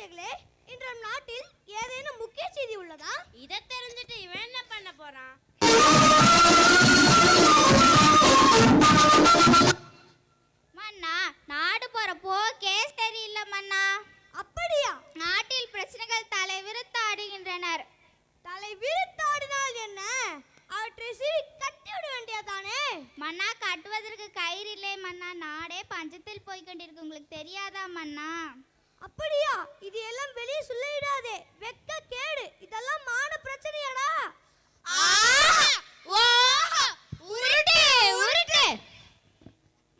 அமைச்சர்களே, இன்று நம் நாட்டில் ஏதேனும் முக்கிய செய்தி உள்ளதா? இதை தெரிஞ்சுட்டு இவன் என்ன பண்ண போறான்? மன்னா, நாடு போற போக்கே சரியில்லை மன்னா. அப்படியா? நாட்டில் பிரச்சனைகள் தலைவிரித்தாடுகின்றனர். தலைவிரித்தாடினால் என்ன? அவற்றை சீவி கட்டிவிட வேண்டியதானே? மன்னா, கட்டுவதற்கு கயிறு இல்லை மன்னா. நாடே பஞ்சத்தில் போய்கொண்டிருக்கு. உங்களுக்கு தெரியாதா மன்னா? அப்படியா? இது எல்லாம் வெளியே சொல்லிடாதே, வெக்க கேடு. இதெல்லாம் மான பிரச்சனையாடா.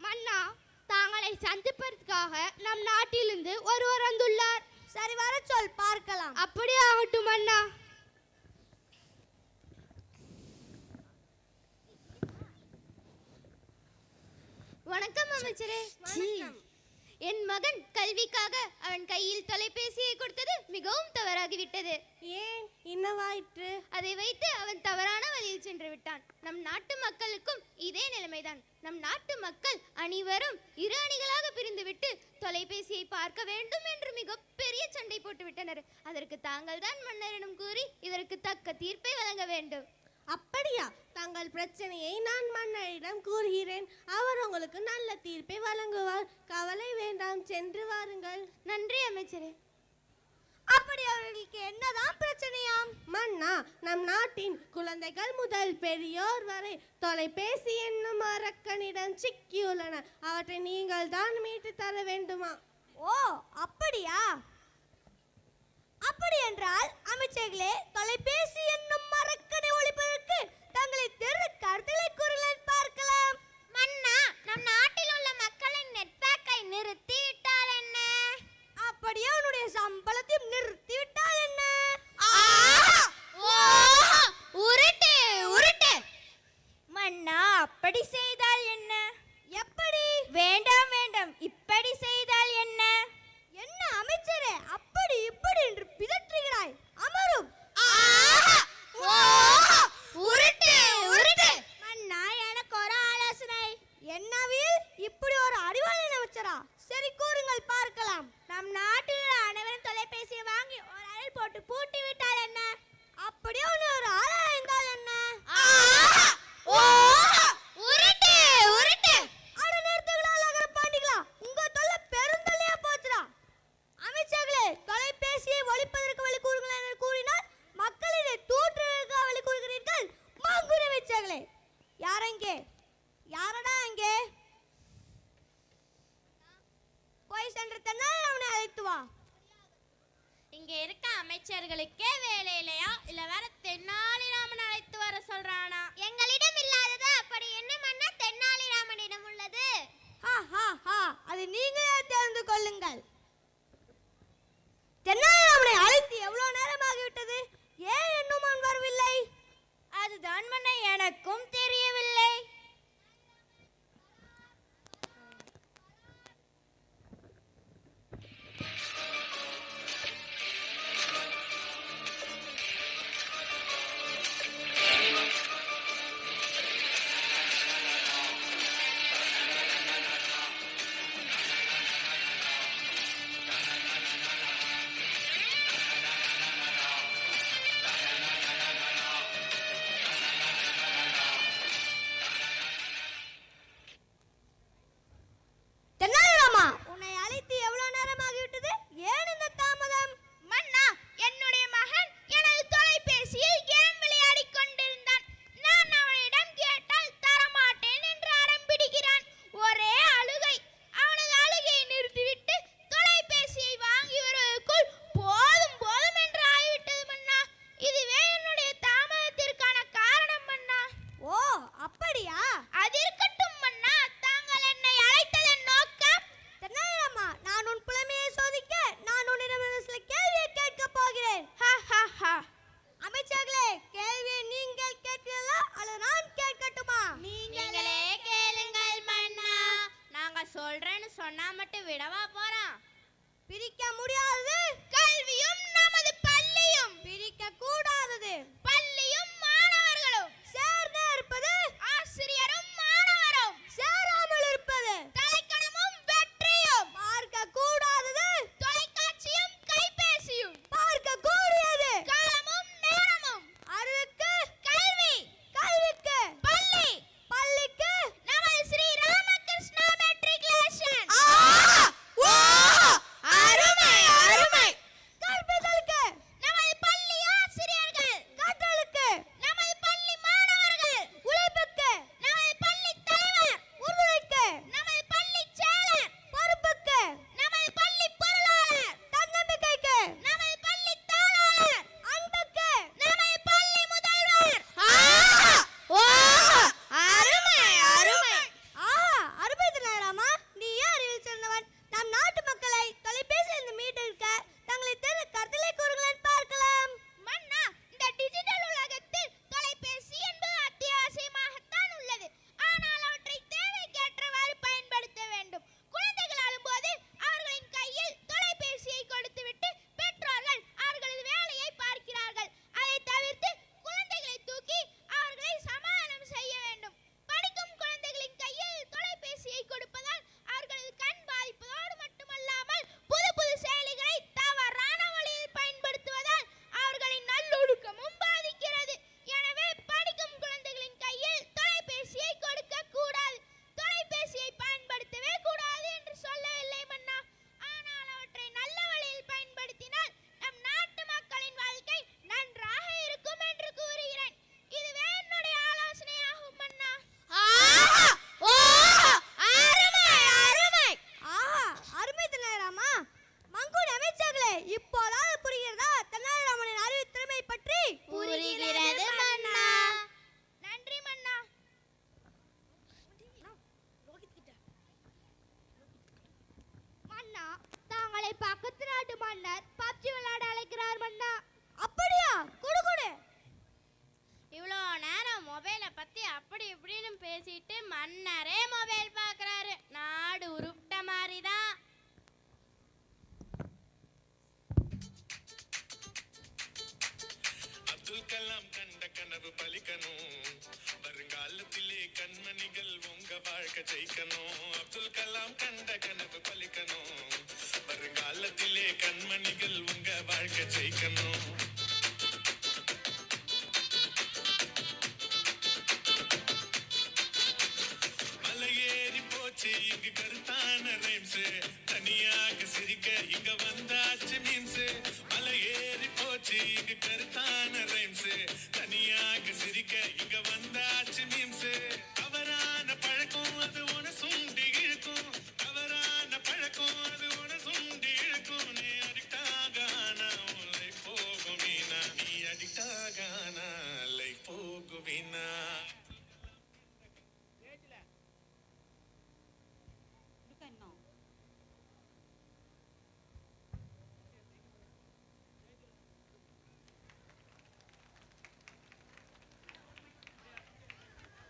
மன்னா, தாங்களை சந்திப்பதற்காக நம் நாட்டிலிருந்து ஒருவர் வந்துள்ளார். சரி, வர சொல், பார்க்கலாம். அப்படியே ஆகட்டும் மன்னா. வணக்கம் அமைச்சரே. என் மகன் கல்விக்காக அவன் கையில் தொலைபேசியை கொடுத்தது மிகவும் தவறாகிவிட்டது. ஏன், என்னவாயிற்று? அதை வைத்து அவன் தவறான வழியில் சென்று விட்டான். நம் நாட்டு மக்களுக்கும் இதே நிலைமைதான். நம் நாட்டு மக்கள் அனைவரும் இரு அணிகளாக பிரிந்துவிட்டு தொலைபேசியை பார்க்க வேண்டும் என்று மிகப்பெரிய சண்டை போட்டு விட்டனர். அதற்கு தாங்கள் தான் மன்னரிடம் கூறி இதற்கு தக்க தீர்ப்பை வழங்க வேண்டும். அப்படியா? தங்கள் பிரச்சனையை நான் மன்னரிடம் கூறுகிறேன். அவர் உங்களுக்கு நல்ல தீர்ப்பை வழங்குவார். கவலை வேண்டாம், சென்று வாருங்கள். நன்றி அமைச்சரே. அப்படி அவர்களுக்கு என்னதான் பிரச்சனையாம்? மன்னா, நம் நாட்டின் குழந்தைகள் முதல் பெரியோர் வரை தொலைபேசி என்னும் அரக்கனிடம் சிக்கியுள்ளன. அவற்றை நீங்கள் தான் மீட்டு தர வேண்டுமா? ஓ, அப்படியா? அப்படி என்றால் அமைச்சர்களே, தொலைபேசி என்னும் மரக்கனை ஒழிப்பதற்கு தங்களை தெரு கருத்துக்களை கூறுங்கள், பார்க்கலாம். மன்னா, நம் நாட்டில் உள்ள மக்களின் நெட்பேக்கை நிறுத்தி விட்டால் என்ன? அப்படியே அவனுடைய சம்பளத்தையும் நிறுத்தி விட்டால் என்ன? உருட்டு உருட்டு. மன்னா, அப்படி செய்தால் என்ன? எப்படி? வேண்டாம் வேண்டாம், இப்படி செய்தால் என்ன? என்ன அமைச்சரே, அப்படி இப்படி என்று பிதற்றுகிறாய்? அமரும். உருட்டு உருட்டு. மன்னா, எனக்கு ஒரு ஆலோசனை. என்னவில் இப்படி ஒரு அறிவாளி அமைச்சரா? சரி, கூறுங்கள், பார்க்கலாம். நம் நாட்டில் அனைவரும் தொலைபேசியை வாங்கி ஒரு அறையில் போட்டு பூட்டி விட்டால் என்ன? அப்படியே ஒரு ஆளா இருந்தால் என்ன? உருட்டு உருட்டு. அட நிறுத்துங்களா பாண்டிகளா, உங்க தொல்லை பெருந்தொல்லையா போச்சுடா. அமைச்சர்களே, தொலைபேசியை ஒழிப்பதற்கு வழி கூறுங்கள் என்று கூறினால் மக்களிடையே தூற்றுவதற்கு வழி கூறுகிறீர்கள். மாங்குடி அமைச்சர்களே, யாரங்கே? யாரடா அங்கே? போய் சென்று தன்னால் அவனை அழைத்து வா. இங்க இருக்க அமைச்சர்களுக்கே வேலை இல்லையா? இல்ல வேற தென்னாலிராமன் அழைத்து வர சொல்றானா? எங்களிடம் இல்லாதது அப்படி என்ன மன்னா தென்னாலிராமனிடம் உள்ளது? அது நீங்களே தெரிந்து கொள்ளுங்கள். தென்னாலிராமனை அழைத்து எவ்வளவு நேரமாகிவிட்டது? ஏன் இன்னும் அவன் வரவில்லை? அதுதான் மன்னா எனக்கும் தெரியவில்லை. இப்போதாவது புரிகிறதா தெனாலிராமனின் அறிவு திறமை பற்றி? புரிகிறது மன்னா. நன்றி மன்னா. மன்னா, தாங்களை பக்கத்து நாட்டு மன்னர் பப்ஜி விளையாட அழைக்கிறார் மன்னா. அப்படியா? குடு குடு. இவ்வளோ நேரம் மொபைலை பத்தி அப்படி இப்படின்னு பேசிட்டு மன்னரே மொபைல் பார்க்கறாரு. நாடு உருப்பிட்ட மாதிரி தான். அப்துல் கலாம் கண்ட கனவு பலிக்கணும், வருங்காலத்திலே கண்மணிகள் உங்க வாழ்க்கை ஜெயிக்கணும். அப்துல் கலாம் கண்ட கனவு பலிக்கணும், வருங்காலத்திலே கண்மணிகள் உங்க வாழ்க்கை ஜெயிக்கணும்.